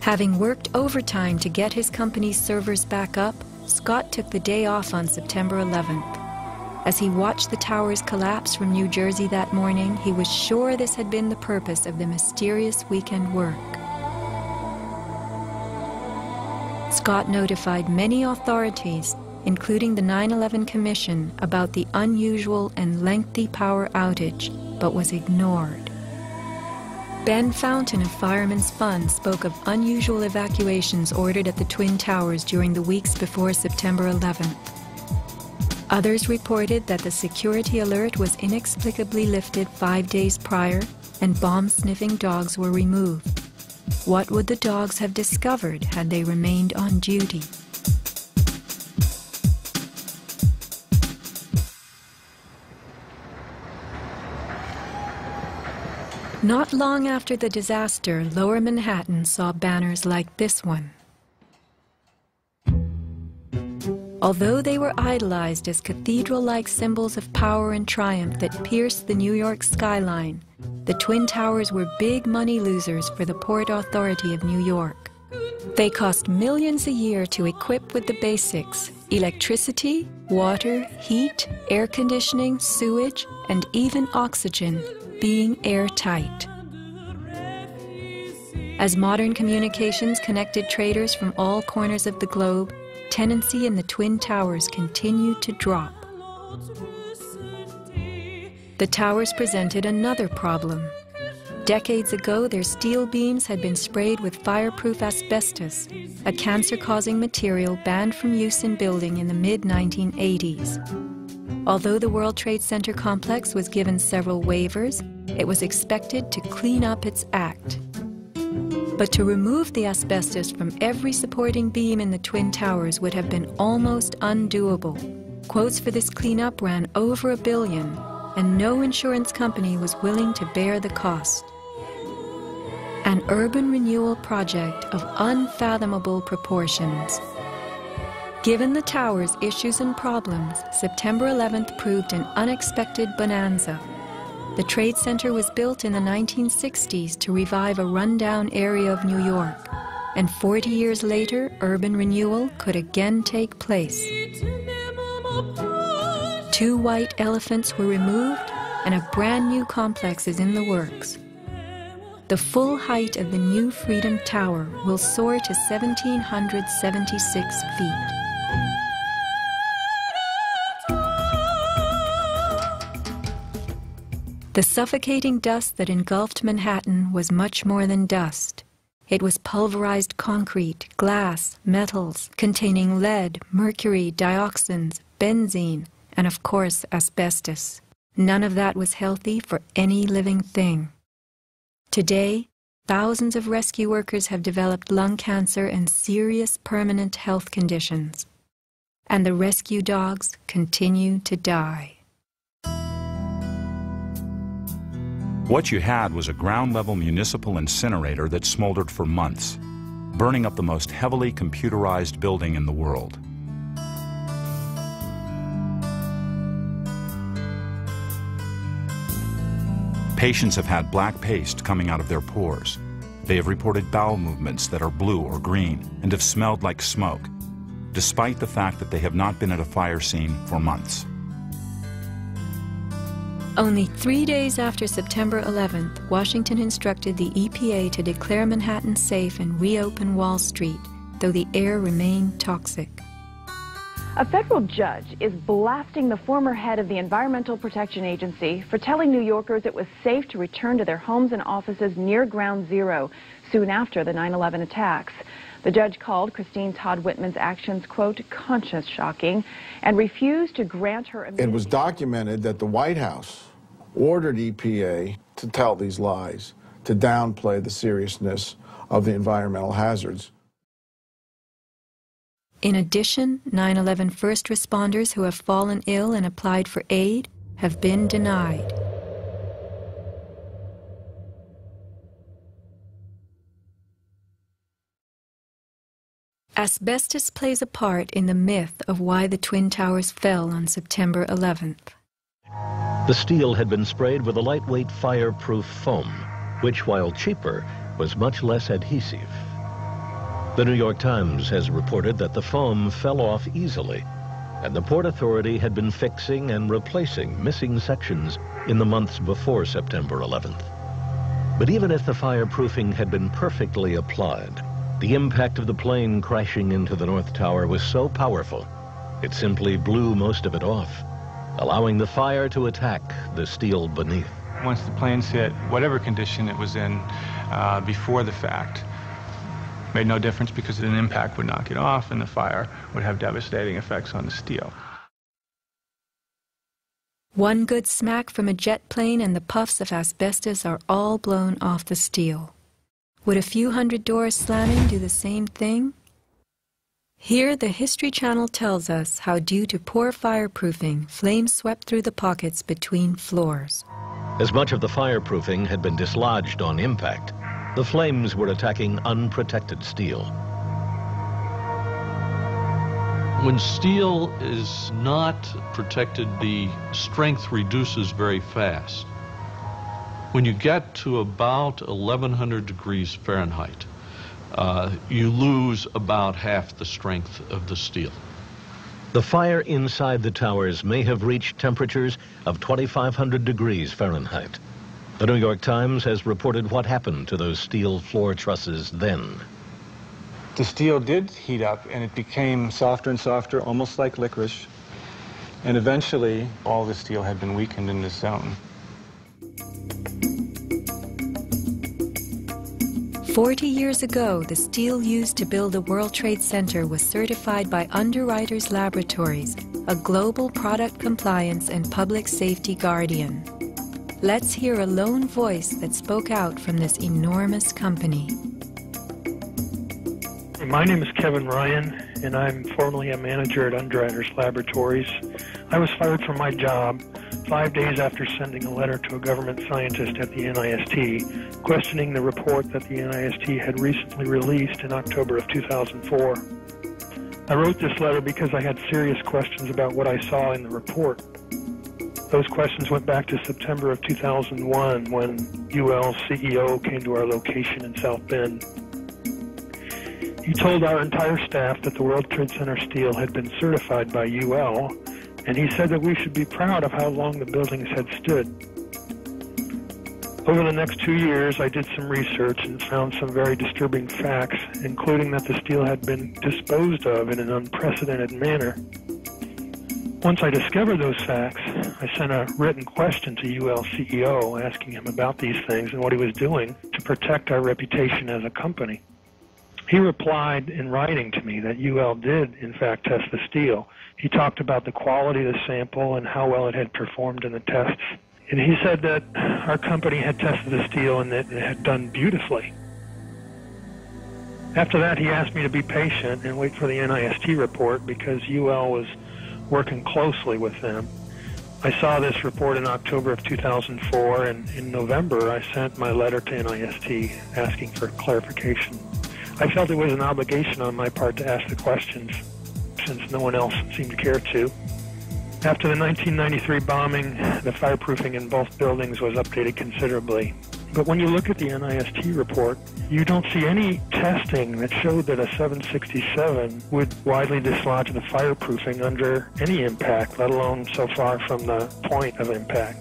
Having worked overtime to get his company's servers back up, Scott took the day off on September 11th. As he watched the towers collapse from New Jersey that morning, he was sure this had been the purpose of the mysterious weekend work. Scott notified many authorities, including the 9/11 Commission, about the unusual and lengthy power outage, but was ignored. Ben Fountain of Fireman's Fund spoke of unusual evacuations ordered at the Twin Towers during the weeks before September 11th. Others reported that the security alert was inexplicably lifted 5 days prior and bomb-sniffing dogs were removed. What would the dogs have discovered had they remained on duty? Not long after the disaster, Lower Manhattan saw banners like this one. Although they were idolized as cathedral-like symbols of power and triumph that pierced the New York skyline, the Twin Towers were big money losers for the Port Authority of New York. They cost millions a year to equip with the basics: electricity, water, heat, air conditioning, sewage, and even oxygen, being airtight. As modern communications connected traders from all corners of the globe, tenancy in the Twin Towers continued to drop. The towers presented another problem. Decades ago, their steel beams had been sprayed with fireproof asbestos, a cancer-causing material banned from use in building in the mid-1980s. Although the World Trade Center complex was given several waivers, it was expected to clean up its act. But to remove the asbestos from every supporting beam in the Twin Towers would have been almost undoable. Quotes for this cleanup ran over $1 billion, and no insurance company was willing to bear the cost. An urban renewal project of unfathomable proportions. Given the tower's issues and problems, September 11th proved an unexpected bonanza. The Trade Center was built in the 1960s to revive a rundown area of New York, and 40 years later, urban renewal could again take place. 2 white elephants were removed, and a brand new complex is in the works. The full height of the new Freedom Tower will soar to 1,776 feet. The suffocating dust that engulfed Manhattan was much more than dust. It was pulverized concrete, glass, metals containing lead, mercury, dioxins, benzene, and of course asbestos. None of that was healthy for any living thing. Today, thousands of rescue workers have developed lung cancer and serious permanent health conditions. And the rescue dogs continue to die. What you had was a ground-level municipal incinerator that smoldered for months, burning up the most heavily computerized building in the world. Patients have had black paste coming out of their pores. They have reported bowel movements that are blue or green and have smelled like smoke, despite the fact that they have not been at a fire scene for months. Only 3 days after September 11th, Washington instructed the EPA to declare Manhattan safe and reopen Wall Street, though the air remained toxic. A federal judge is blasting the former head of the Environmental Protection Agency for telling New Yorkers it was safe to return to their homes and offices near Ground Zero soon after the 9/11 attacks. The judge called Christine Todd Whitman's actions, quote, conscience shocking, and refused to grant her immunity. It was documented that the White House ordered EPA to tell these lies, to downplay the seriousness of the environmental hazards. In addition, 9/11 first responders who have fallen ill and applied for aid have been denied. Asbestos plays a part in the myth of why the Twin Towers fell on September 11th. The steel had been sprayed with a lightweight fireproof foam, which, while cheaper, was much less adhesive. The New York Times has reported that the foam fell off easily, and the Port Authority had been fixing and replacing missing sections in the months before September 11th. But even if the fireproofing had been perfectly applied, the impact of the plane crashing into the North Tower was so powerful, it simply blew most of it off, allowing the fire to attack the steel beneath. Once the planes hit, whatever condition it was in before the fact, made no difference because an impact would knock it off and the fire would have devastating effects on the steel. One good smack from a jet plane and the puffs of asbestos are all blown off the steel. Would a few hundred doors slamming do the same thing? Here, the History Channel tells us how, due to poor fireproofing, flames swept through the pockets between floors. As much of the fireproofing had been dislodged on impact, the flames were attacking unprotected steel. When steel is not protected, the strength reduces very fast. When you get to about 1100 degrees Fahrenheit, you lose about half the strength of the steel. The fire inside the towers may have reached temperatures of 2,500 degrees Fahrenheit. The New York Times has reported what happened to those steel floor trusses then. The steel did heat up and it became softer and softer, almost like licorice. And eventually, all the steel had been weakened in this zone. 40 years ago, the steel used to build the World Trade Center was certified by Underwriters Laboratories, a global product compliance and public safety guardian. Let's hear a lone voice that spoke out from this enormous company. My name is Kevin Ryan, and I'm formerly a manager at Underwriters Laboratories. I was fired from my job 5 days after sending a letter to a government scientist at the NIST, questioning the report that the NIST had recently released in October of 2004. I wrote this letter because I had serious questions about what I saw in the report. Those questions went back to September of 2001 when UL's CEO came to our location in South Bend. He told our entire staff that the World Trade Center steel had been certified by UL, and he said that we should be proud of how long the buildings had stood. Over the next 2 years, I did some research and found some very disturbing facts, including that the steel had been disposed of in an unprecedented manner. Once I discovered those facts, I sent a written question to UL CEO asking him about these things and what he was doing to protect our reputation as a company. He replied in writing to me that UL did, in fact, test the steel. He talked about the quality of the sample and how well it had performed in the tests. And he said that our company had tested the steel and that it had done beautifully. After that, he asked me to be patient and wait for the NIST report because UL was working closely with them. I saw this report in October of 2004, and in November, I sent my letter to NIST asking for clarification. I felt it was an obligation on my part to ask the questions, since no one else seemed to care to. After the 1993 bombing, the fireproofing in both buildings was updated considerably. But when you look at the NIST report, you don't see any testing that showed that a 767 would widely dislodge the fireproofing under any impact, let alone so far from the point of impact.